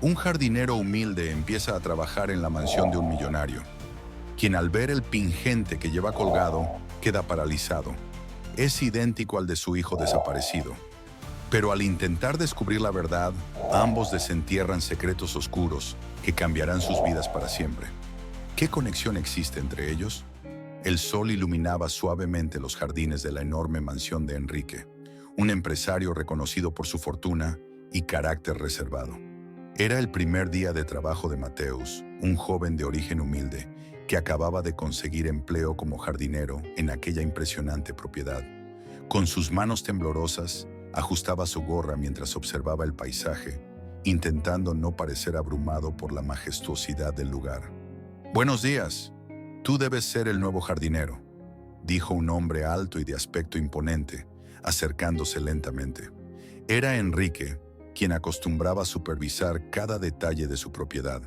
Un jardinero humilde empieza a trabajar en la mansión de un millonario, quien al ver el pingente que lleva colgado, queda paralizado. Es idéntico al de su hijo desaparecido. Pero al intentar descubrir la verdad, ambos desentierran secretos oscuros que cambiarán sus vidas para siempre. ¿Qué conexión existe entre ellos? El sol iluminaba suavemente los jardines de la enorme mansión de Enrique, un empresario reconocido por su fortuna y carácter reservado. Era el primer día de trabajo de Mateus, un joven de origen humilde, que acababa de conseguir empleo como jardinero en aquella impresionante propiedad. Con sus manos temblorosas, ajustaba su gorra mientras observaba el paisaje, intentando no parecer abrumado por la majestuosidad del lugar. «Buenos días. Tú debes ser el nuevo jardinero», dijo un hombre alto y de aspecto imponente, acercándose lentamente. Era Enrique, quien acostumbraba a supervisar cada detalle de su propiedad.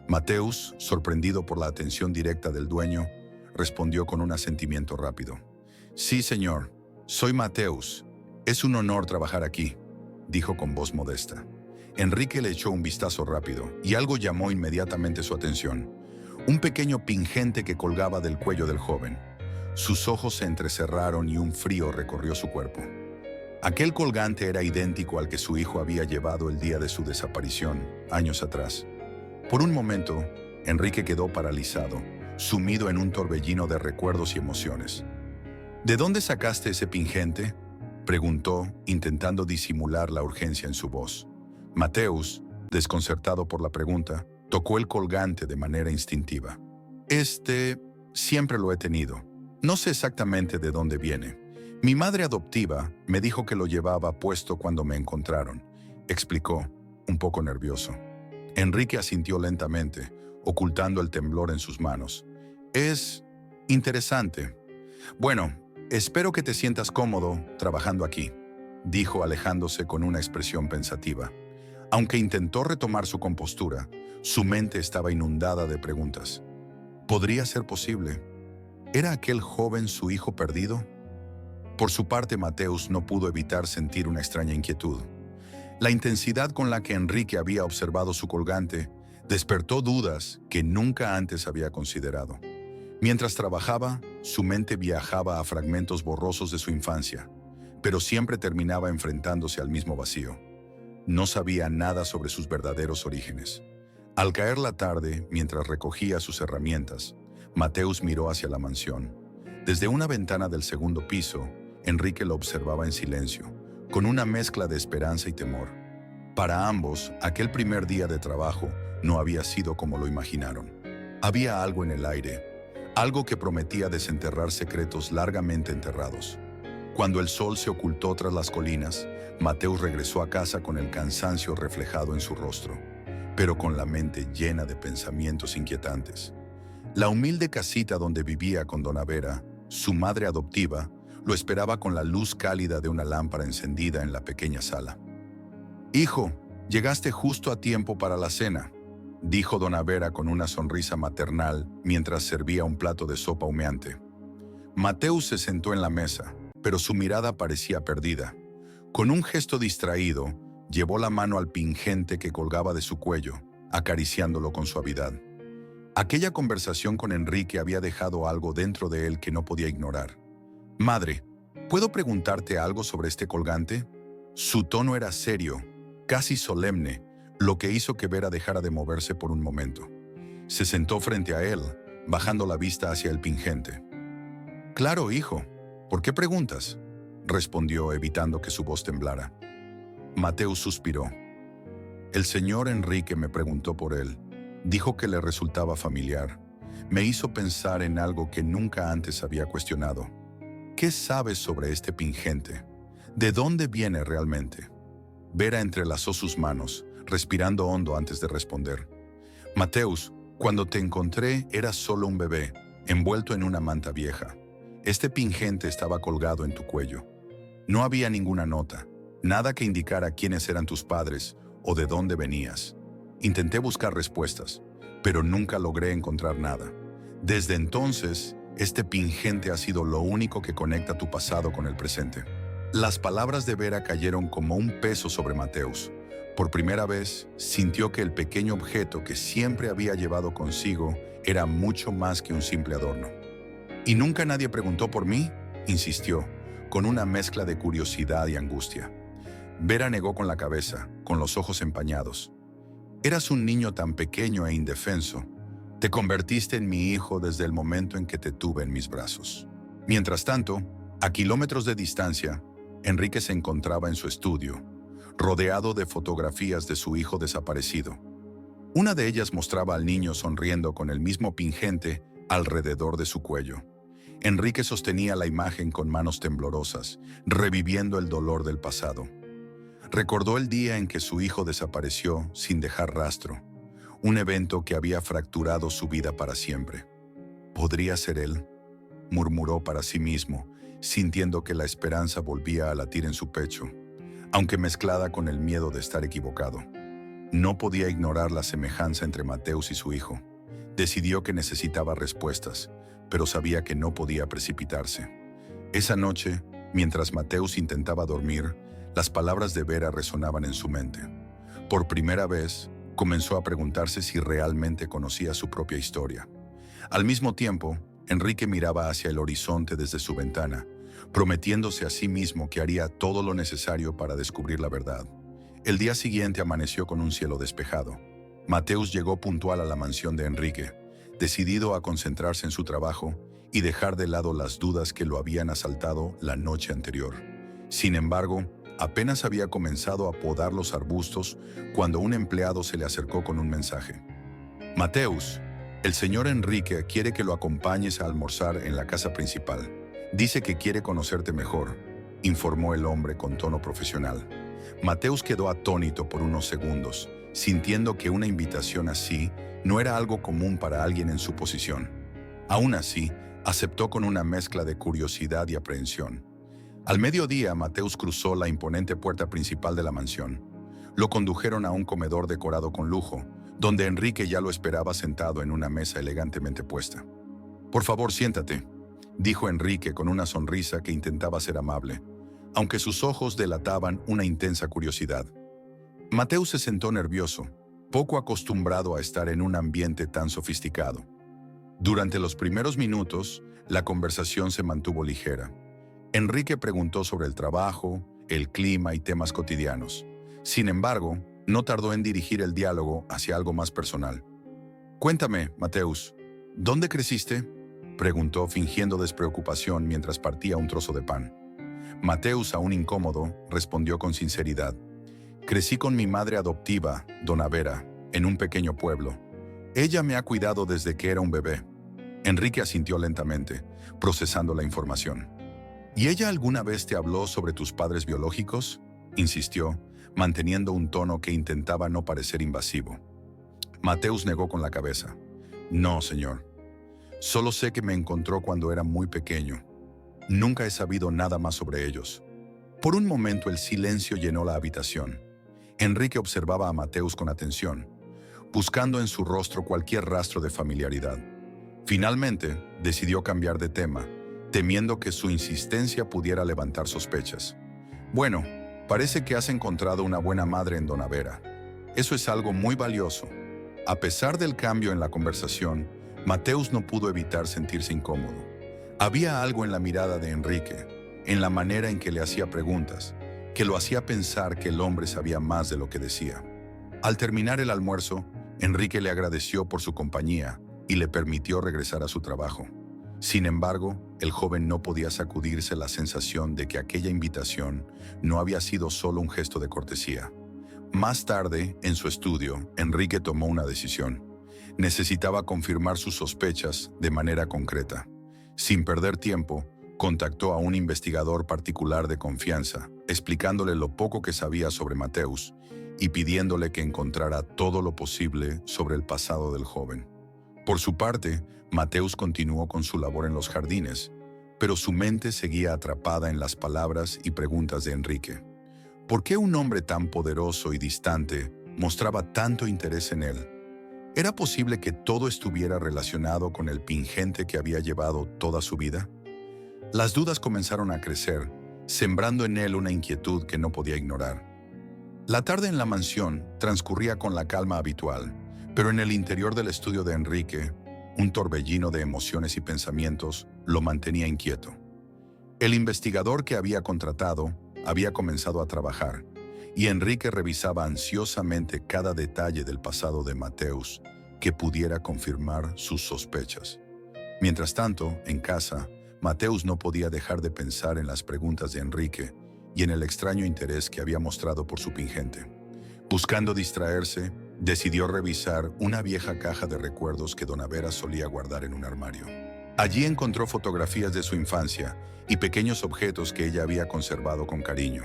Mateus, sorprendido por la atención directa del dueño, respondió con un asentimiento rápido. «Sí, señor. Soy Mateus. Es un honor trabajar aquí», dijo con voz modesta. Enrique le echó un vistazo rápido y algo llamó inmediatamente su atención. Un pequeño pingente que colgaba del cuello del joven. Sus ojos se entrecerraron y un frío recorrió su cuerpo. Aquel colgante era idéntico al que su hijo había llevado el día de su desaparición, años atrás. Por un momento, Enrique quedó paralizado, sumido en un torbellino de recuerdos y emociones. «¿De dónde sacaste ese pingente?», preguntó, intentando disimular la urgencia en su voz. Mateus, desconcertado por la pregunta, tocó el colgante de manera instintiva. Siempre lo he tenido. No sé exactamente de dónde viene. Mi madre adoptiva me dijo que lo llevaba puesto cuando me encontraron», explicó, un poco nervioso. Enrique asintió lentamente, ocultando el temblor en sus manos. «Es interesante. Bueno, espero que te sientas cómodo trabajando aquí», dijo alejándose con una expresión pensativa. Aunque intentó retomar su compostura, su mente estaba inundada de preguntas. ¿Podría ser posible? ¿Era aquel joven su hijo perdido? Por su parte, Mateus no pudo evitar sentir una extraña inquietud. La intensidad con la que Enrique había observado su colgante despertó dudas que nunca antes había considerado. Mientras trabajaba, su mente viajaba a fragmentos borrosos de su infancia, pero siempre terminaba enfrentándose al mismo vacío. No sabía nada sobre sus verdaderos orígenes. Al caer la tarde, mientras recogía sus herramientas, Mateus miró hacia la mansión. Desde una ventana del segundo piso, Enrique lo observaba en silencio, con una mezcla de esperanza y temor. Para ambos, aquel primer día de trabajo no había sido como lo imaginaron. Había algo en el aire, algo que prometía desenterrar secretos largamente enterrados. Cuando el sol se ocultó tras las colinas, Mateus regresó a casa con el cansancio reflejado en su rostro, pero con la mente llena de pensamientos inquietantes. La humilde casita donde vivía con Dona Vera, su madre adoptiva, lo esperaba con la luz cálida de una lámpara encendida en la pequeña sala. «Hijo, llegaste justo a tiempo para la cena», dijo Dona Vera con una sonrisa maternal mientras servía un plato de sopa humeante. Mateus se sentó en la mesa, pero su mirada parecía perdida. Con un gesto distraído, llevó la mano al pingente que colgaba de su cuello, acariciándolo con suavidad. Aquella conversación con Enrique había dejado algo dentro de él que no podía ignorar. «Madre, ¿puedo preguntarte algo sobre este colgante?». Su tono era serio, casi solemne, lo que hizo que Vera dejara de moverse por un momento. Se sentó frente a él, bajando la vista hacia el pingente. «Claro, hijo. ¿Por qué preguntas?», respondió, evitando que su voz temblara. Mateus suspiró. «El señor Enrique me preguntó por él. Dijo que le resultaba familiar. Me hizo pensar en algo que nunca antes había cuestionado. ¿Qué sabes sobre este pingente? ¿De dónde viene realmente?». Vera entrelazó sus manos, respirando hondo antes de responder. «Mateus, cuando te encontré eras solo un bebé, envuelto en una manta vieja. Este pingente estaba colgado en tu cuello. No había ninguna nota, nada que indicara quiénes eran tus padres o de dónde venías. Intenté buscar respuestas, pero nunca logré encontrar nada. Desde entonces, este pingente ha sido lo único que conecta tu pasado con el presente». Las palabras de Vera cayeron como un peso sobre Mateus, Por primera vez, sintió que el pequeño objeto que siempre había llevado consigo era mucho más que un simple adorno. ¿Y nunca nadie preguntó por mí?, insistió, con una mezcla de curiosidad y angustia. Vera negó con la cabeza, con los ojos empañados. Eras un niño tan pequeño e indefenso. Te convertiste en mi hijo desde el momento en que te tuve en mis brazos. Mientras tanto, a kilómetros de distancia, Enrique se encontraba en su estudio, rodeado de fotografías de su hijo desaparecido. Una de ellas mostraba al niño sonriendo con el mismo pingente alrededor de su cuello. Enrique sostenía la imagen con manos temblorosas, reviviendo el dolor del pasado. Recordó el día en que su hijo desapareció sin dejar rastro, un evento que había fracturado su vida para siempre. ¿Podría ser él?, murmuró para sí mismo, sintiendo que la esperanza volvía a latir en su pecho, aunque mezclada con el miedo de estar equivocado. No podía ignorar la semejanza entre Mateus y su hijo. Decidió que necesitaba respuestas, pero sabía que no podía precipitarse. Esa noche, mientras Mateus intentaba dormir, las palabras de Vera resonaban en su mente. Por primera vez, comenzó a preguntarse si realmente conocía su propia historia. Al mismo tiempo, Enrique miraba hacia el horizonte desde su ventana, prometiéndose a sí mismo que haría todo lo necesario para descubrir la verdad. El día siguiente amaneció con un cielo despejado. Mateus llegó puntual a la mansión de Enrique, decidido a concentrarse en su trabajo y dejar de lado las dudas que lo habían asaltado la noche anterior. Sin embargo, apenas había comenzado a podar los arbustos cuando un empleado se le acercó con un mensaje. «Mateus, el señor Enrique quiere que lo acompañes a almorzar en la casa principal. Dice que quiere conocerte mejor», informó el hombre con tono profesional. Mateus quedó atónito por unos segundos, sintiendo que una invitación así no era algo común para alguien en su posición. Aún así, aceptó con una mezcla de curiosidad y aprehensión. Al mediodía, Mateus cruzó la imponente puerta principal de la mansión. Lo condujeron a un comedor decorado con lujo, donde Enrique ya lo esperaba sentado en una mesa elegantemente puesta. «Por favor, siéntate», dijo Enrique con una sonrisa que intentaba ser amable, aunque sus ojos delataban una intensa curiosidad. Mateus se sentó nervioso, poco acostumbrado a estar en un ambiente tan sofisticado. Durante los primeros minutos, la conversación se mantuvo ligera. Enrique preguntó sobre el trabajo, el clima y temas cotidianos. Sin embargo, no tardó en dirigir el diálogo hacia algo más personal. «Cuéntame, Mateus, ¿dónde creciste?», preguntó fingiendo despreocupación mientras partía un trozo de pan. Mateus, aún incómodo, respondió con sinceridad. «Crecí con mi madre adoptiva, Dona Vera, en un pequeño pueblo. Ella me ha cuidado desde que era un bebé». Enrique asintió lentamente, procesando la información. «¿Y ella alguna vez te habló sobre tus padres biológicos?», insistió, manteniendo un tono que intentaba no parecer invasivo. Mateus negó con la cabeza. «No, señor. Solo sé que me encontró cuando era muy pequeño. Nunca he sabido nada más sobre ellos». Por un momento el silencio llenó la habitación. Enrique observaba a Mateus con atención, buscando en su rostro cualquier rastro de familiaridad. Finalmente, decidió cambiar de tema, temiendo que su insistencia pudiera levantar sospechas. «Bueno, parece que has encontrado una buena madre en Dona Vera. Eso es algo muy valioso». A pesar del cambio en la conversación, Mateus no pudo evitar sentirse incómodo. Había algo en la mirada de Enrique, en la manera en que le hacía preguntas, que lo hacía pensar que el hombre sabía más de lo que decía. Al terminar el almuerzo, Enrique le agradeció por su compañía y le permitió regresar a su trabajo. Sin embargo, el joven no podía sacudirse la sensación de que aquella invitación no había sido solo un gesto de cortesía. Más tarde, en su estudio, Enrique tomó una decisión. Necesitaba confirmar sus sospechas de manera concreta. Sin perder tiempo, contactó a un investigador particular de confianza, explicándole lo poco que sabía sobre Mateus y pidiéndole que encontrara todo lo posible sobre el pasado del joven. Por su parte, Mateus continuó con su labor en los jardines, pero su mente seguía atrapada en las palabras y preguntas de Enrique. ¿Por qué un hombre tan poderoso y distante mostraba tanto interés en él? ¿Era posible que todo estuviera relacionado con el pingente que había llevado toda su vida? Las dudas comenzaron a crecer, sembrando en él una inquietud que no podía ignorar. La tarde en la mansión transcurría con la calma habitual, pero en el interior del estudio de Enrique, un torbellino de emociones y pensamientos lo mantenía inquieto. El investigador que había contratado había comenzado a trabajar, y Enrique revisaba ansiosamente cada detalle del pasado de Mateus que pudiera confirmar sus sospechas. Mientras tanto, en casa, Mateus no podía dejar de pensar en las preguntas de Enrique y en el extraño interés que había mostrado por su pingente. Buscando distraerse, decidió revisar una vieja caja de recuerdos que Dona Vera solía guardar en un armario. Allí encontró fotografías de su infancia y pequeños objetos que ella había conservado con cariño.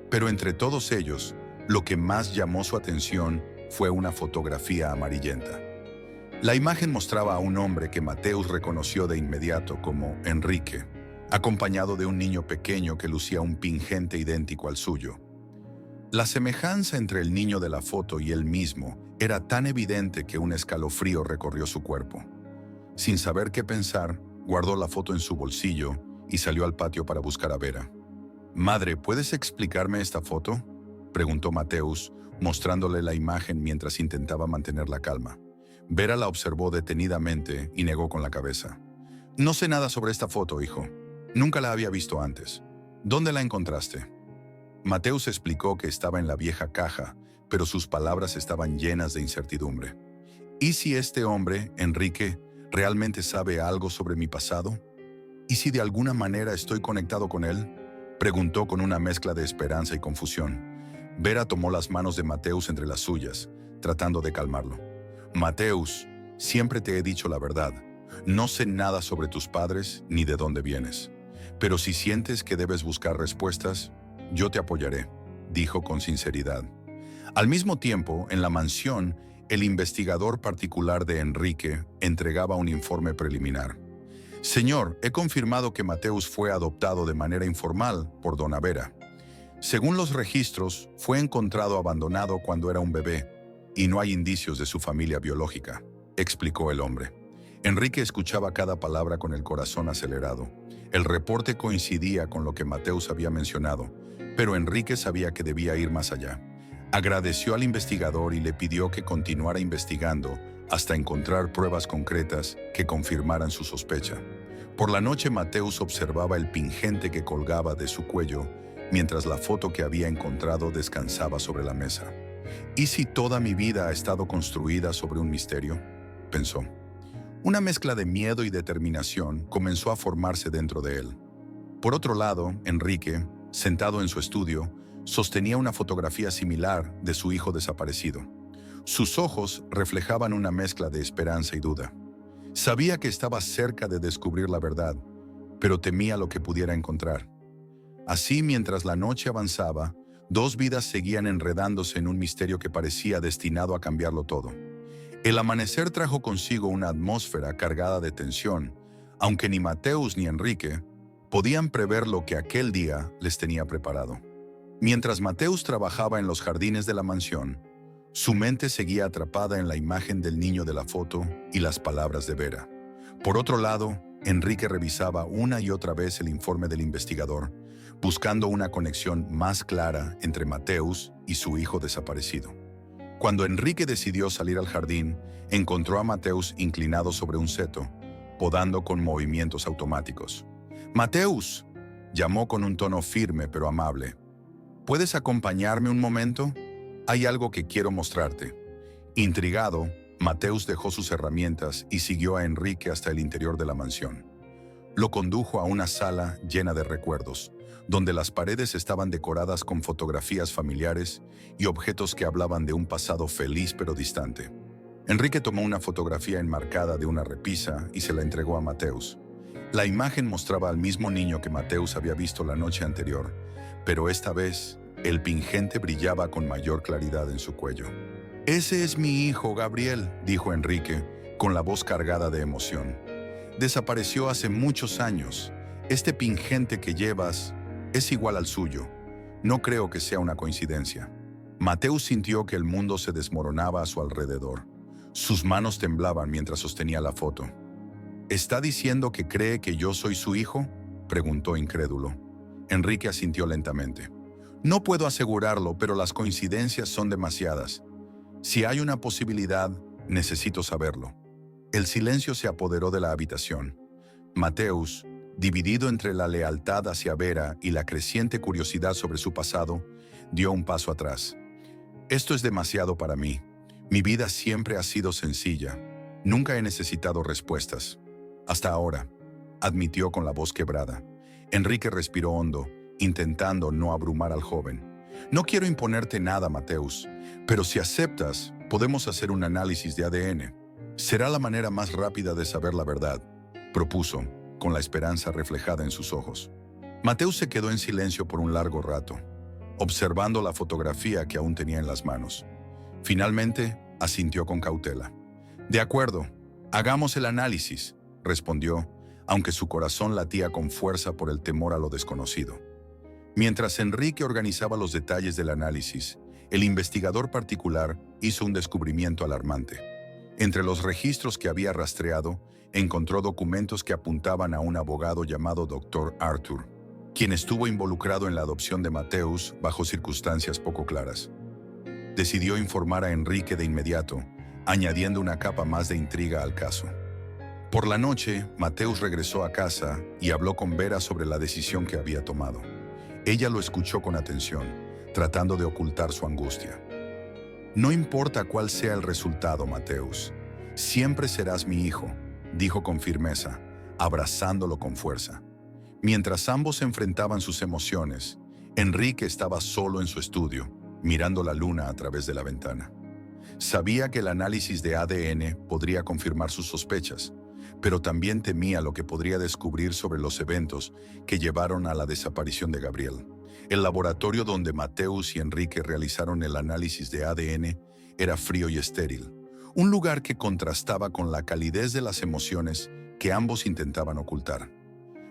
Pero entre todos ellos, lo que más llamó su atención fue una fotografía amarillenta. La imagen mostraba a un hombre que Mateus reconoció de inmediato como Enrique, acompañado de un niño pequeño que lucía un pingente idéntico al suyo. La semejanza entre el niño de la foto y él mismo era tan evidente que un escalofrío recorrió su cuerpo. Sin saber qué pensar, guardó la foto en su bolsillo y salió al patio para buscar a Vera. «Madre, ¿puedes explicarme esta foto?», preguntó Mateus, mostrándole la imagen mientras intentaba mantener la calma. Vera la observó detenidamente y negó con la cabeza. «No sé nada sobre esta foto, hijo. Nunca la había visto antes. ¿Dónde la encontraste?». Mateus explicó que estaba en la vieja caja, pero sus palabras estaban llenas de incertidumbre. ¿Y si este hombre, Enrique, realmente sabe algo sobre mi pasado? ¿Y si de alguna manera estoy conectado con él?, preguntó con una mezcla de esperanza y confusión. Vera tomó las manos de Mateus entre las suyas, tratando de calmarlo. «Mateus, siempre te he dicho la verdad. No sé nada sobre tus padres ni de dónde vienes. Pero si sientes que debes buscar respuestas, yo te apoyaré», dijo con sinceridad. Al mismo tiempo, en la mansión, el investigador particular de Enrique entregaba un informe preliminar. «Señor, he confirmado que Mateus fue adoptado de manera informal por Dona Vera. Según los registros, fue encontrado abandonado cuando era un bebé y no hay indicios de su familia biológica», explicó el hombre. Enrique escuchaba cada palabra con el corazón acelerado. El reporte coincidía con lo que Mateus había mencionado, pero Enrique sabía que debía ir más allá. Agradeció al investigador y le pidió que continuara investigando hasta encontrar pruebas concretas que confirmaran su sospecha. Por la noche, Mateus observaba el pingente que colgaba de su cuello, mientras la foto que había encontrado descansaba sobre la mesa. «¿Y si toda mi vida ha estado construida sobre un misterio?», pensó. Una mezcla de miedo y determinación comenzó a formarse dentro de él. Por otro lado, Enrique, sentado en su estudio, sostenía una fotografía similar de su hijo desaparecido. Sus ojos reflejaban una mezcla de esperanza y duda. Sabía que estaba cerca de descubrir la verdad, pero temía lo que pudiera encontrar. Así, mientras la noche avanzaba, dos vidas seguían enredándose en un misterio que parecía destinado a cambiarlo todo. El amanecer trajo consigo una atmósfera cargada de tensión, aunque ni Mateus ni Enrique podían prever lo que aquel día les tenía preparado. Mientras Mateus trabajaba en los jardines de la mansión, su mente seguía atrapada en la imagen del niño de la foto y las palabras de Vera. Por otro lado, Enrique revisaba una y otra vez el informe del investigador, buscando una conexión más clara entre Mateus y su hijo desaparecido. Cuando Enrique decidió salir al jardín, encontró a Mateus inclinado sobre un seto, podando con movimientos automáticos. «Mateus», llamó con un tono firme pero amable. «¿Puedes acompañarme un momento? Hay algo que quiero mostrarte». Intrigado, Mateus dejó sus herramientas y siguió a Enrique hasta el interior de la mansión. Lo condujo a una sala llena de recuerdos, donde las paredes estaban decoradas con fotografías familiares y objetos que hablaban de un pasado feliz pero distante. Enrique tomó una fotografía enmarcada de una repisa y se la entregó a Mateus. La imagen mostraba al mismo niño que Mateus había visto la noche anterior, pero esta vez el pingente brillaba con mayor claridad en su cuello. «Ese es mi hijo, Gabriel», dijo Enrique, con la voz cargada de emoción. «Desapareció hace muchos años. Este pingente que llevas es igual al suyo. No creo que sea una coincidencia». Mateus sintió que el mundo se desmoronaba a su alrededor. Sus manos temblaban mientras sostenía la foto. «¿Está diciendo que cree que yo soy su hijo?», preguntó incrédulo. Enrique asintió lentamente. No puedo asegurarlo, pero las coincidencias son demasiadas. Si hay una posibilidad, necesito saberlo. El silencio se apoderó de la habitación. Mateus, dividido entre la lealtad hacia Vera y la creciente curiosidad sobre su pasado, dio un paso atrás. Esto es demasiado para mí. Mi vida siempre ha sido sencilla. Nunca he necesitado respuestas. Hasta ahora, admitió con la voz quebrada. Enrique respiró hondo, intentando no abrumar al joven. No quiero imponerte nada, Mateus, pero si aceptas, podemos hacer un análisis de ADN. Será la manera más rápida de saber la verdad, propuso, con la esperanza reflejada en sus ojos. Mateus se quedó en silencio por un largo rato, observando la fotografía que aún tenía en las manos. Finalmente, asintió con cautela. De acuerdo, hagamos el análisis, respondió, aunque su corazón latía con fuerza por el temor a lo desconocido. Mientras Enrique organizaba los detalles del análisis, el investigador particular hizo un descubrimiento alarmante. Entre los registros que había rastreado, encontró documentos que apuntaban a un abogado llamado Dr. Arthur, quien estuvo involucrado en la adopción de Mateus bajo circunstancias poco claras. Decidió informar a Enrique de inmediato, añadiendo una capa más de intriga al caso. Por la noche, Mateus regresó a casa y habló con Vera sobre la decisión que había tomado. Ella lo escuchó con atención, tratando de ocultar su angustia. No importa cuál sea el resultado, Mateus. Siempre serás mi hijo, dijo con firmeza, abrazándolo con fuerza. Mientras ambos enfrentaban sus emociones, Enrique estaba solo en su estudio, mirando la luna a través de la ventana. Sabía que el análisis de ADN podría confirmar sus sospechas, pero también temía lo que podría descubrir sobre los eventos que llevaron a la desaparición de Gabriel. El laboratorio donde Mateus y Enrique realizaron el análisis de ADN era frío y estéril, un lugar que contrastaba con la calidez de las emociones que ambos intentaban ocultar.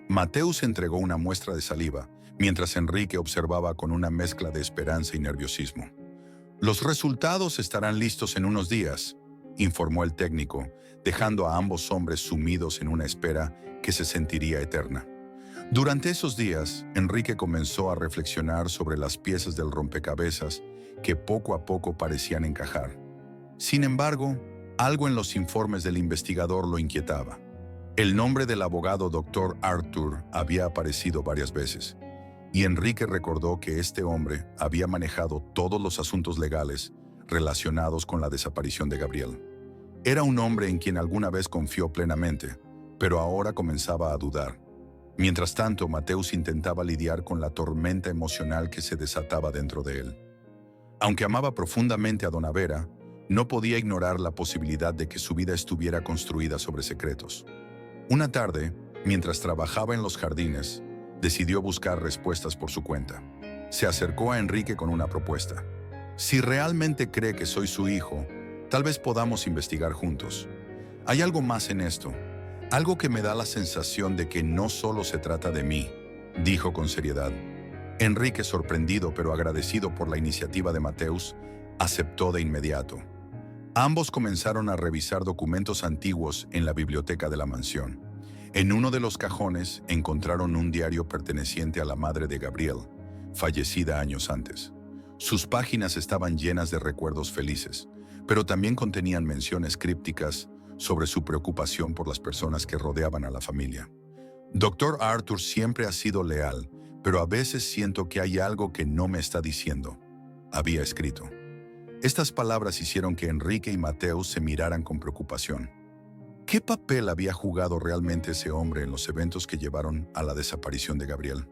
Mateus entregó una muestra de saliva, mientras Enrique observaba con una mezcla de esperanza y nerviosismo. Los resultados estarán listos en unos días, informó el técnico, dejando a ambos hombres sumidos en una espera que se sentiría eterna. Durante esos días, Enrique comenzó a reflexionar sobre las piezas del rompecabezas que poco a poco parecían encajar. Sin embargo, algo en los informes del investigador lo inquietaba. El nombre del abogado Dr. Arthur había aparecido varias veces, y Enrique recordó que este hombre había manejado todos los asuntos legales relacionados con la desaparición de Gabriel. Era un hombre en quien alguna vez confió plenamente, pero ahora comenzaba a dudar. Mientras tanto, Mateus intentaba lidiar con la tormenta emocional que se desataba dentro de él. Aunque amaba profundamente a Dona Vera, no podía ignorar la posibilidad de que su vida estuviera construida sobre secretos. Una tarde, mientras trabajaba en los jardines, decidió buscar respuestas por su cuenta. Se acercó a Enrique con una propuesta. Si realmente cree que soy su hijo, tal vez podamos investigar juntos. Hay algo más en esto, algo que me da la sensación de que no solo se trata de mí, dijo con seriedad. Enrique, sorprendido pero agradecido por la iniciativa de Mateus, aceptó de inmediato. Ambos comenzaron a revisar documentos antiguos en la biblioteca de la mansión. En uno de los cajones encontraron un diario perteneciente a la madre de Gabriel, fallecida años antes. Sus páginas estaban llenas de recuerdos felices, pero también contenían menciones crípticas sobre su preocupación por las personas que rodeaban a la familia. Dr. Arthur siempre ha sido leal, pero a veces siento que hay algo que no me está diciendo, había escrito. Estas palabras hicieron que Enrique y Mateus se miraran con preocupación. ¿Qué papel había jugado realmente ese hombre en los eventos que llevaron a la desaparición de Gabriel?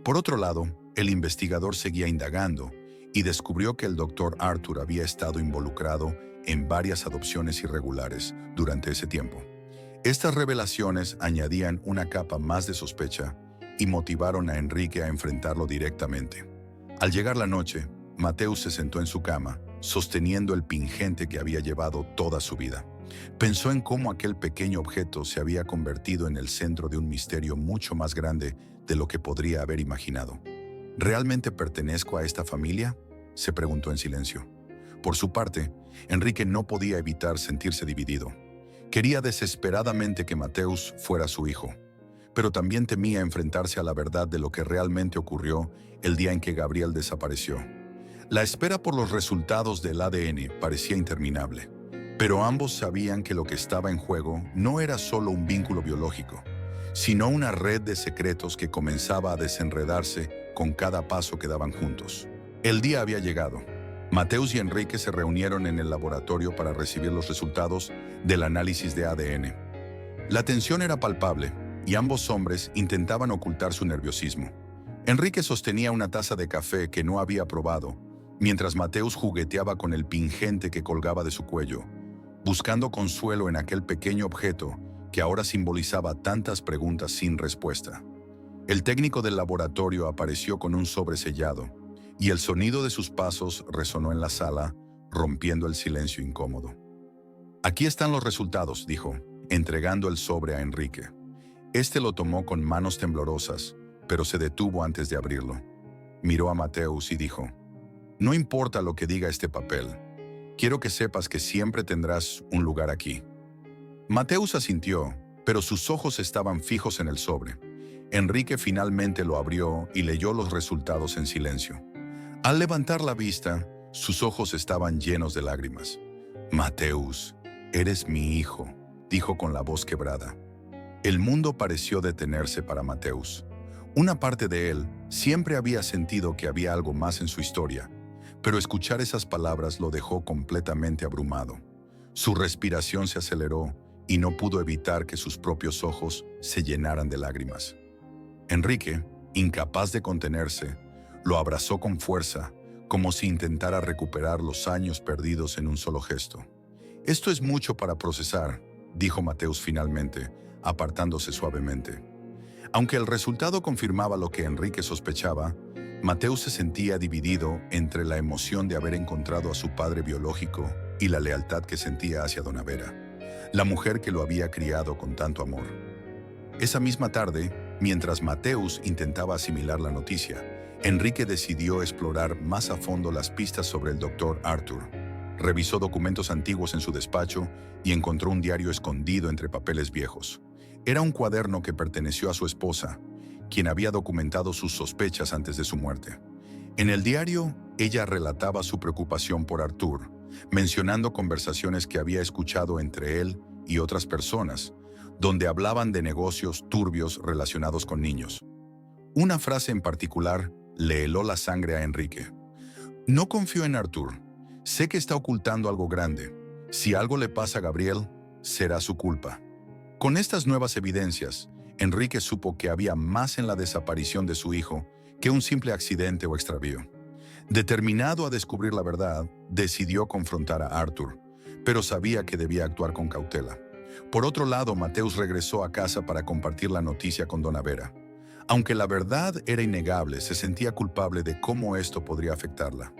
Por otro lado, el investigador seguía indagando y descubrió que el Dr. Arthur había estado involucrado en varias adopciones irregulares durante ese tiempo. Estas revelaciones añadían una capa más de sospecha y motivaron a Enrique a enfrentarlo directamente. Al llegar la noche, Mateus se sentó en su cama, sosteniendo el pingente que había llevado toda su vida. Pensó en cómo aquel pequeño objeto se había convertido en el centro de un misterio mucho más grande de lo que podría haber imaginado. ¿Realmente pertenezco a esta familia?, se preguntó en silencio. Por su parte, Enrique no podía evitar sentirse dividido. Quería desesperadamente que Mateus fuera su hijo, pero también temía enfrentarse a la verdad de lo que realmente ocurrió el día en que Gabriel desapareció. La espera por los resultados del ADN parecía interminable, pero ambos sabían que lo que estaba en juego no era solo un vínculo biológico, sino una red de secretos que comenzaba a desenredarse con cada paso que daban juntos. El día había llegado. Mateus y Enrique se reunieron en el laboratorio para recibir los resultados del análisis de ADN. La tensión era palpable y ambos hombres intentaban ocultar su nerviosismo. Enrique sostenía una taza de café que no había probado, mientras Mateus jugueteaba con el pingente que colgaba de su cuello, buscando consuelo en aquel pequeño objeto que ahora simbolizaba tantas preguntas sin respuesta. El técnico del laboratorio apareció con un sobre sellado, y el sonido de sus pasos resonó en la sala, rompiendo el silencio incómodo. «Aquí están los resultados», dijo, entregando el sobre a Enrique. Este lo tomó con manos temblorosas, pero se detuvo antes de abrirlo. Miró a Mateus y dijo: «No importa lo que diga este papel, quiero que sepas que siempre tendrás un lugar aquí». Mateus asintió, pero sus ojos estaban fijos en el sobre. Enrique finalmente lo abrió y leyó los resultados en silencio. Al levantar la vista, sus ojos estaban llenos de lágrimas. «Mateus, eres mi hijo», dijo con la voz quebrada. El mundo pareció detenerse para Mateus. Una parte de él siempre había sentido que había algo más en su historia, pero escuchar esas palabras lo dejó completamente abrumado. Su respiración se aceleró y no pudo evitar que sus propios ojos se llenaran de lágrimas. Enrique, incapaz de contenerse, lo abrazó con fuerza, como si intentara recuperar los años perdidos en un solo gesto. «Esto es mucho para procesar», dijo Mateus finalmente, apartándose suavemente. Aunque el resultado confirmaba lo que Enrique sospechaba, Mateus se sentía dividido entre la emoción de haber encontrado a su padre biológico y la lealtad que sentía hacia Dona Vera, la mujer que lo había criado con tanto amor. Esa misma tarde, mientras Mateus intentaba asimilar la noticia, Enrique decidió explorar más a fondo las pistas sobre el Dr. Arthur. Revisó documentos antiguos en su despacho y encontró un diario escondido entre papeles viejos. Era un cuaderno que perteneció a su esposa, quien había documentado sus sospechas antes de su muerte. En el diario, ella relataba su preocupación por Arthur, mencionando conversaciones que había escuchado entre él y otras personas, donde hablaban de negocios turbios relacionados con niños. Una frase en particular le heló la sangre a Enrique. «No confío en Arthur. Sé que está ocultando algo grande. Si algo le pasa a Gabriel, será su culpa». Con estas nuevas evidencias, Enrique supo que había más en la desaparición de su hijo que un simple accidente o extravío. Determinado a descubrir la verdad, decidió confrontar a Arthur, pero sabía que debía actuar con cautela. Por otro lado, Mateus regresó a casa para compartir la noticia con Dona Vera. Aunque la verdad era innegable, se sentía culpable de cómo esto podría afectarla.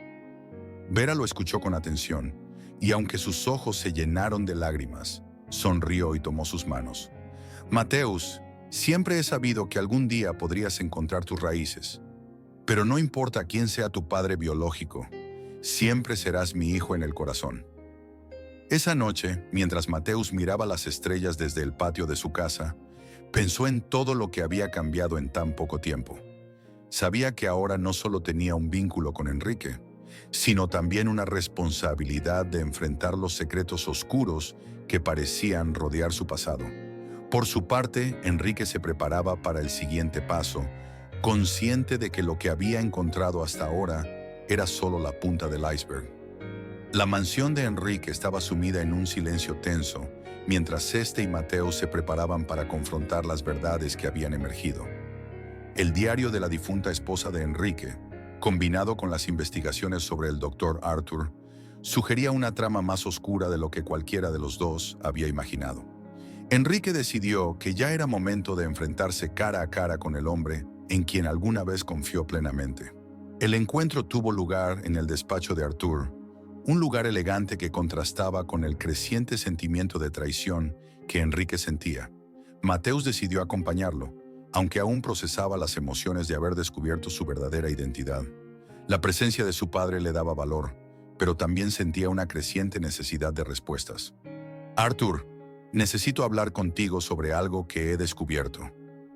Vera lo escuchó con atención, y aunque sus ojos se llenaron de lágrimas, sonrió y tomó sus manos. «Mateus, siempre he sabido que algún día podrías encontrar tus raíces. Pero no importa quién sea tu padre biológico, siempre serás mi hijo en el corazón». Esa noche, mientras Mateus miraba las estrellas desde el patio de su casa, pensó en todo lo que había cambiado en tan poco tiempo. Sabía que ahora no solo tenía un vínculo con Enrique, sino también una responsabilidad de enfrentar los secretos oscuros que parecían rodear su pasado. Por su parte, Enrique se preparaba para el siguiente paso, consciente de que lo que había encontrado hasta ahora era solo la punta del iceberg. La mansión de Enrique estaba sumida en un silencio tenso, mientras este y Mateus se preparaban para confrontar las verdades que habían emergido. El diario de la difunta esposa de Enrique, combinado con las investigaciones sobre el Dr. Arthur, sugería una trama más oscura de lo que cualquiera de los dos había imaginado. Enrique decidió que ya era momento de enfrentarse cara a cara con el hombre en quien alguna vez confió plenamente. El encuentro tuvo lugar en el despacho de Arthur, un lugar elegante que contrastaba con el creciente sentimiento de traición que Enrique sentía. Mateus decidió acompañarlo, aunque aún procesaba las emociones de haber descubierto su verdadera identidad. La presencia de su padre le daba valor, pero también sentía una creciente necesidad de respuestas. «Arthur, necesito hablar contigo sobre algo que he descubierto»,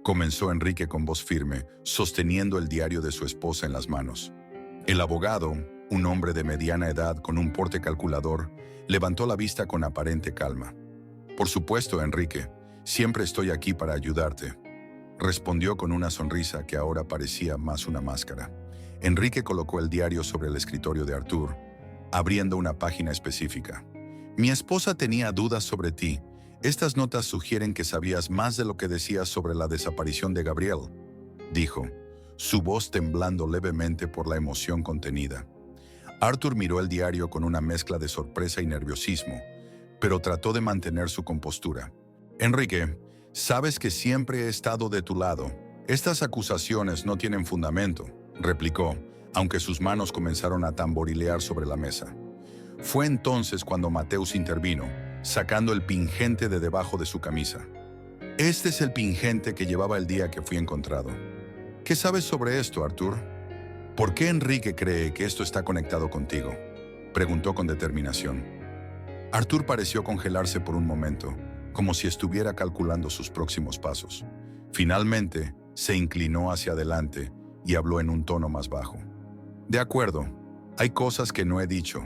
comenzó Enrique con voz firme, sosteniendo el diario de su esposa en las manos. El abogado, un hombre de mediana edad con un porte calculador, levantó la vista con aparente calma. «Por supuesto, Enrique, siempre estoy aquí para ayudarte», respondió con una sonrisa que ahora parecía más una máscara. Enrique colocó el diario sobre el escritorio de Arthur, abriendo una página específica. «Mi esposa tenía dudas sobre ti. Estas notas sugieren que sabías más de lo que decías sobre la desaparición de Gabriel», dijo, su voz temblando levemente por la emoción contenida. Arthur miró el diario con una mezcla de sorpresa y nerviosismo, pero trató de mantener su compostura. «Enrique, sabes que siempre he estado de tu lado. Estas acusaciones no tienen fundamento», replicó, aunque sus manos comenzaron a tamborilear sobre la mesa. Fue entonces cuando Mateus intervino, sacando el pingente de debajo de su camisa. «Este es el pingente que llevaba el día que fui encontrado. ¿Qué sabes sobre esto, Arthur? ¿Por qué Enrique cree que esto está conectado contigo?», preguntó con determinación. Arthur pareció congelarse por un momento, como si estuviera calculando sus próximos pasos. Finalmente, se inclinó hacia adelante y habló en un tono más bajo. «De acuerdo, hay cosas que no he dicho,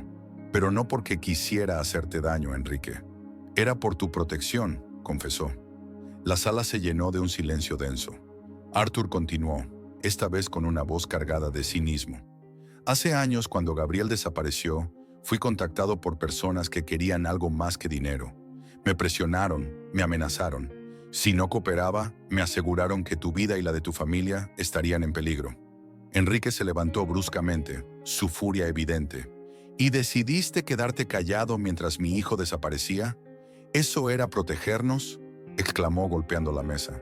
pero no porque quisiera hacerte daño, Enrique. Era por tu protección», confesó. La sala se llenó de un silencio denso. Arthur continuó, esta vez con una voz cargada de cinismo. «Hace años, cuando Gabriel desapareció, fui contactado por personas que querían algo más que dinero. Me presionaron, me amenazaron. Si no cooperaba, me aseguraron que tu vida y la de tu familia estarían en peligro». Enrique se levantó bruscamente, su furia evidente. «¿Y decidiste quedarte callado mientras mi hijo desaparecía? ¿Eso era protegernos?», exclamó golpeando la mesa.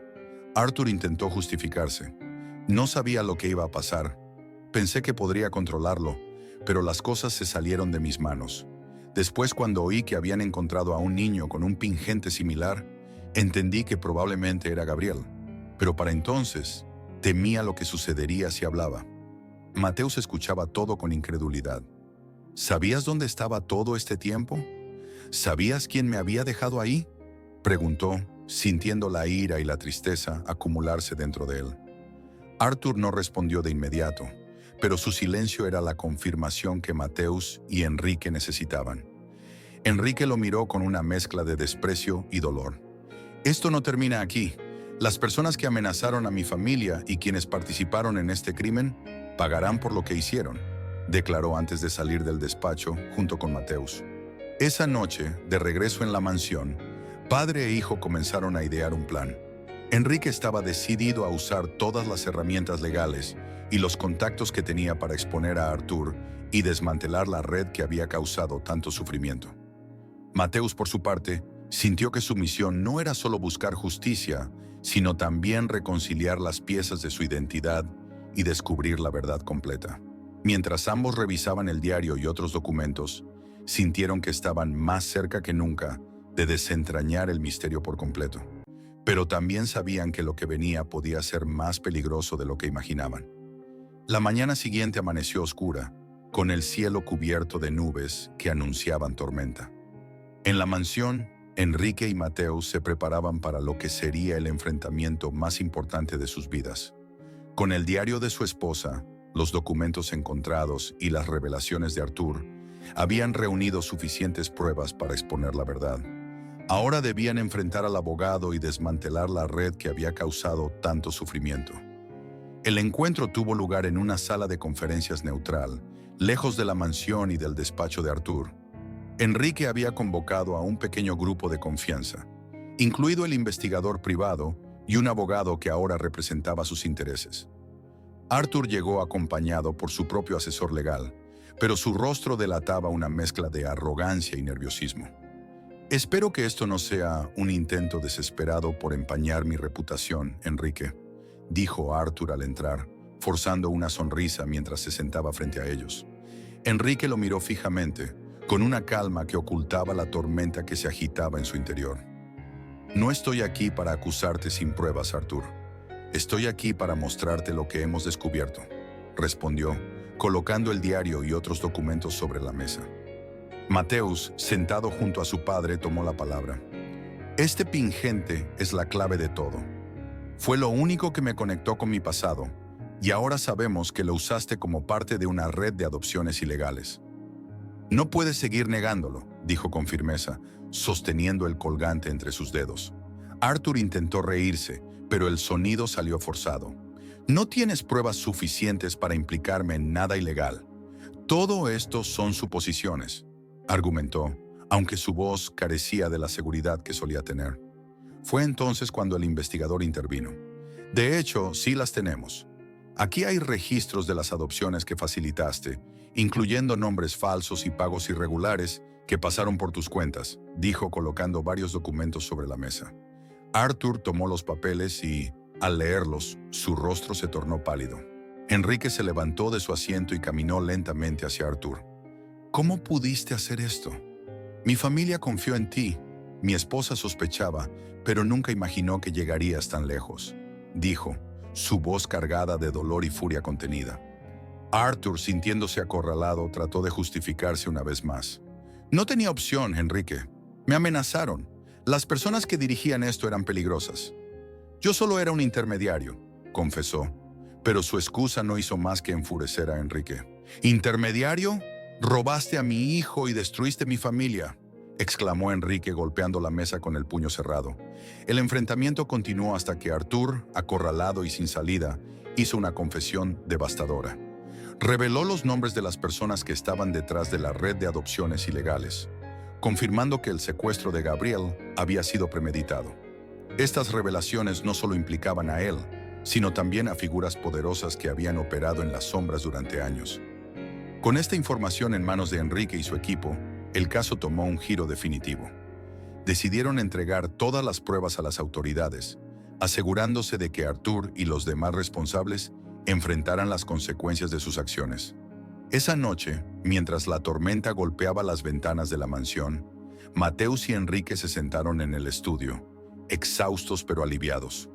Arthur intentó justificarse. «No sabía lo que iba a pasar. Pensé que podría controlarlo, pero las cosas se salieron de mis manos. Después, cuando oí que habían encontrado a un niño con un pingente similar, entendí que probablemente era Gabriel. Pero para entonces, temía lo que sucedería si hablaba». Mateus escuchaba todo con incredulidad. «¿Sabías dónde estaba todo este tiempo? ¿Sabías quién me había dejado ahí?», preguntó, sintiendo la ira y la tristeza acumularse dentro de él. Arthur no respondió de inmediato, pero su silencio era la confirmación que Mateus y Enrique necesitaban. Enrique lo miró con una mezcla de desprecio y dolor. «Esto no termina aquí. Las personas que amenazaron a mi familia y quienes participaron en este crimen pagarán por lo que hicieron», declaró antes de salir del despacho junto con Mateus. Esa noche, de regreso en la mansión, padre e hijo comenzaron a idear un plan. Enrique estaba decidido a usar todas las herramientas legales y los contactos que tenía para exponer a Arthur y desmantelar la red que había causado tanto sufrimiento. Mateus, por su parte, sintió que su misión no era solo buscar justicia, sino también reconciliar las piezas de su identidad y descubrir la verdad completa. Mientras ambos revisaban el diario y otros documentos, sintieron que estaban más cerca que nunca de desentrañar el misterio por completo. Pero también sabían que lo que venía podía ser más peligroso de lo que imaginaban. La mañana siguiente amaneció oscura, con el cielo cubierto de nubes que anunciaban tormenta. En la mansión, Enrique y Mateus se preparaban para lo que sería el enfrentamiento más importante de sus vidas. Con el diario de su esposa, los documentos encontrados y las revelaciones de Arthur, habían reunido suficientes pruebas para exponer la verdad. Ahora debían enfrentar al abogado y desmantelar la red que había causado tanto sufrimiento. El encuentro tuvo lugar en una sala de conferencias neutral, lejos de la mansión y del despacho de Arthur. Enrique había convocado a un pequeño grupo de confianza, incluido el investigador privado y un abogado que ahora representaba sus intereses. Arthur llegó acompañado por su propio asesor legal, pero su rostro delataba una mezcla de arrogancia y nerviosismo. «Espero que esto no sea un intento desesperado por empañar mi reputación, Enrique», dijo Arthur al entrar, forzando una sonrisa mientras se sentaba frente a ellos. Enrique lo miró fijamente, con una calma que ocultaba la tormenta que se agitaba en su interior. «No estoy aquí para acusarte sin pruebas, Arthur. Estoy aquí para mostrarte lo que hemos descubierto», respondió, colocando el diario y otros documentos sobre la mesa. Mateus, sentado junto a su padre, tomó la palabra. «Este pingente es la clave de todo. Fue lo único que me conectó con mi pasado, y ahora sabemos que lo usaste como parte de una red de adopciones ilegales. No puedes seguir negándolo, dijo con firmeza, sosteniendo el colgante entre sus dedos. Arthur intentó reírse, pero el sonido salió forzado. No tienes pruebas suficientes para implicarme en nada ilegal. Todo esto son suposiciones, argumentó, aunque su voz carecía de la seguridad que solía tener. Fue entonces cuando el investigador intervino. De hecho, sí las tenemos. Aquí hay registros de las adopciones que facilitaste, incluyendo nombres falsos y pagos irregulares que pasaron por tus cuentas, dijo colocando varios documentos sobre la mesa. Arthur tomó los papeles y, al leerlos, su rostro se tornó pálido. Enrique se levantó de su asiento y caminó lentamente hacia Arthur. ¿Cómo pudiste hacer esto? Mi familia confió en ti. Mi esposa sospechaba, pero nunca imaginó que llegarías tan lejos, dijo, su voz cargada de dolor y furia contenida. Arthur, sintiéndose acorralado, trató de justificarse una vez más. No tenía opción, Enrique. Me amenazaron. Las personas que dirigían esto eran peligrosas. Yo solo era un intermediario, confesó, pero su excusa no hizo más que enfurecer a Enrique. ¿Intermediario? Robaste a mi hijo y destruiste mi familia, exclamó Enrique golpeando la mesa con el puño cerrado. El enfrentamiento continuó hasta que Arthur, acorralado y sin salida, hizo una confesión devastadora. Reveló los nombres de las personas que estaban detrás de la red de adopciones ilegales, confirmando que el secuestro de Gabriel había sido premeditado. Estas revelaciones no solo implicaban a él, sino también a figuras poderosas que habían operado en las sombras durante años. Con esta información en manos de Enrique y su equipo, el caso tomó un giro definitivo. Decidieron entregar todas las pruebas a las autoridades, asegurándose de que Arthur y los demás responsables enfrentaran las consecuencias de sus acciones. Esa noche, mientras la tormenta golpeaba las ventanas de la mansión, Mateus y Enrique se sentaron en el estudio, exhaustos pero aliviados.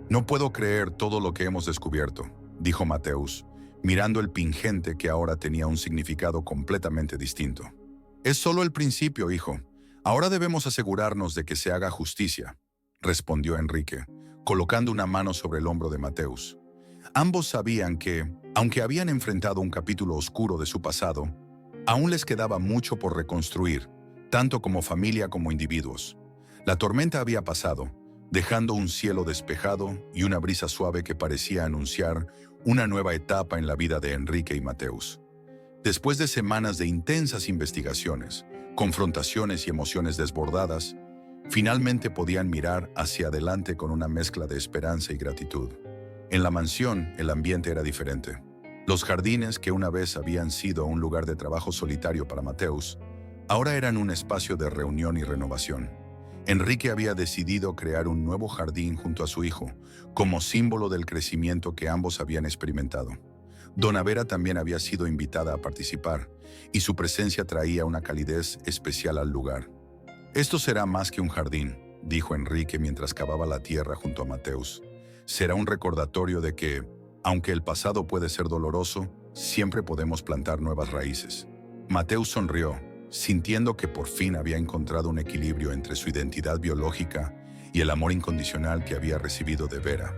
No puedo creer todo lo que hemos descubierto, dijo Mateus, mirando el pingente que ahora tenía un significado completamente distinto. Es solo el principio, hijo. Ahora debemos asegurarnos de que se haga justicia, respondió Enrique, colocando una mano sobre el hombro de Mateus. Ambos sabían que, aunque habían enfrentado un capítulo oscuro de su pasado, aún les quedaba mucho por reconstruir, tanto como familia como individuos. La tormenta había pasado, dejando un cielo despejado y una brisa suave que parecía anunciar una nueva etapa en la vida de Enrique y Mateus. Después de semanas de intensas investigaciones, confrontaciones y emociones desbordadas, finalmente podían mirar hacia adelante con una mezcla de esperanza y gratitud. En la mansión, el ambiente era diferente. Los jardines, que una vez habían sido un lugar de trabajo solitario para Mateus, ahora eran un espacio de reunión y renovación. Enrique había decidido crear un nuevo jardín junto a su hijo, como símbolo del crecimiento que ambos habían experimentado. Donna Vera también había sido invitada a participar, y su presencia traía una calidez especial al lugar. «Esto será más que un jardín», dijo Enrique mientras cavaba la tierra junto a Mateus. «Será un recordatorio de que, aunque el pasado puede ser doloroso, siempre podemos plantar nuevas raíces». Mateus sonrió, sintiendo que por fin había encontrado un equilibrio entre su identidad biológica y el amor incondicional que había recibido de Vera.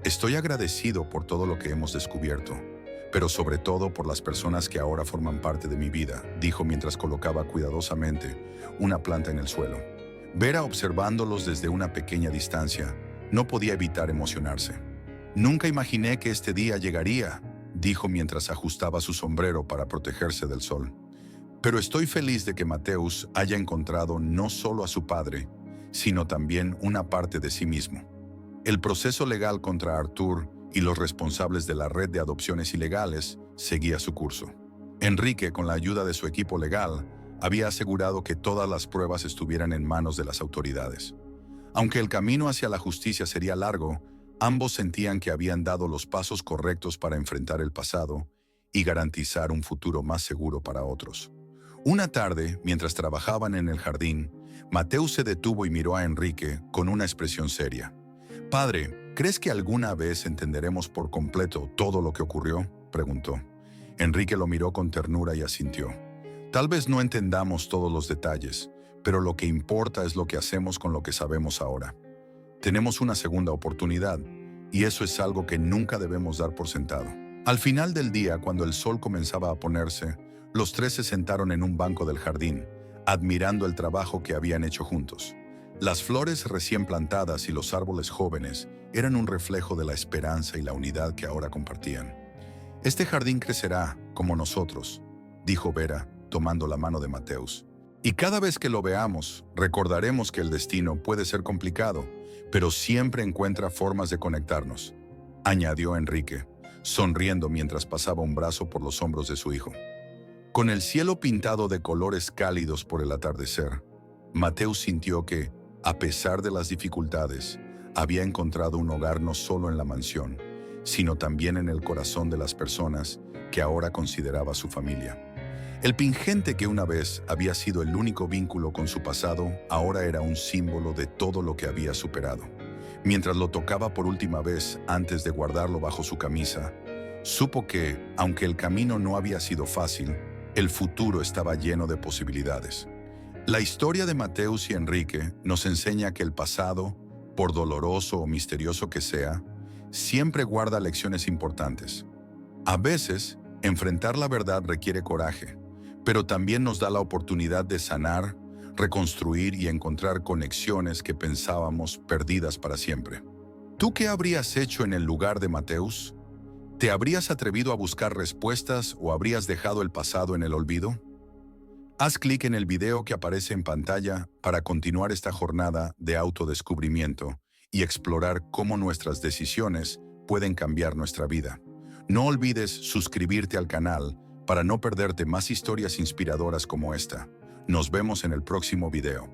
«Estoy agradecido por todo lo que hemos descubierto, pero sobre todo por las personas que ahora forman parte de mi vida», dijo mientras colocaba cuidadosamente una planta en el suelo. Vera, observándolos desde una pequeña distancia, no podía evitar emocionarse. «Nunca imaginé que este día llegaría», dijo mientras ajustaba su sombrero para protegerse del sol. «Pero estoy feliz de que Mateus haya encontrado no solo a su padre, sino también una parte de sí mismo». El proceso legal contra Arthur y los responsables de la red de adopciones ilegales seguía su curso. Enrique, con la ayuda de su equipo legal, había asegurado que todas las pruebas estuvieran en manos de las autoridades. Aunque el camino hacia la justicia sería largo, ambos sentían que habían dado los pasos correctos para enfrentar el pasado y garantizar un futuro más seguro para otros. Una tarde, mientras trabajaban en el jardín, Mateus se detuvo y miró a Enrique con una expresión seria. «Padre, ¿crees que alguna vez entenderemos por completo todo lo que ocurrió?», preguntó. Enrique lo miró con ternura y asintió. «Tal vez no entendamos todos los detalles, pero lo que importa es lo que hacemos con lo que sabemos ahora». Tenemos una segunda oportunidad, y eso es algo que nunca debemos dar por sentado. Al final del día, cuando el sol comenzaba a ponerse, los tres se sentaron en un banco del jardín, admirando el trabajo que habían hecho juntos. Las flores recién plantadas y los árboles jóvenes eran un reflejo de la esperanza y la unidad que ahora compartían. «Este jardín crecerá, como nosotros», dijo Vera, tomando la mano de Mateus. «Y cada vez que lo veamos, recordaremos que el destino puede ser complicado, pero siempre encuentra formas de conectarnos», añadió Enrique, sonriendo mientras pasaba un brazo por los hombros de su hijo. Con el cielo pintado de colores cálidos por el atardecer, Mateus sintió que, a pesar de las dificultades, había encontrado un hogar no solo en la mansión, sino también en el corazón de las personas que ahora consideraba su familia. El pingente que una vez había sido el único vínculo con su pasado, ahora era un símbolo de todo lo que había superado. Mientras lo tocaba por última vez antes de guardarlo bajo su camisa, supo que, aunque el camino no había sido fácil, el futuro estaba lleno de posibilidades. La historia de Mateus y Enrique nos enseña que el pasado, por doloroso o misterioso que sea, siempre guarda lecciones importantes. A veces, enfrentar la verdad requiere coraje, pero también nos da la oportunidad de sanar, reconstruir y encontrar conexiones que pensábamos perdidas para siempre. ¿Tú qué habrías hecho en el lugar de Mateus? ¿Te habrías atrevido a buscar respuestas o habrías dejado el pasado en el olvido? Haz clic en el video que aparece en pantalla para continuar esta jornada de autodescubrimiento y explorar cómo nuestras decisiones pueden cambiar nuestra vida. No olvides suscribirte al canal para no perderte más historias inspiradoras como esta. Nos vemos en el próximo video.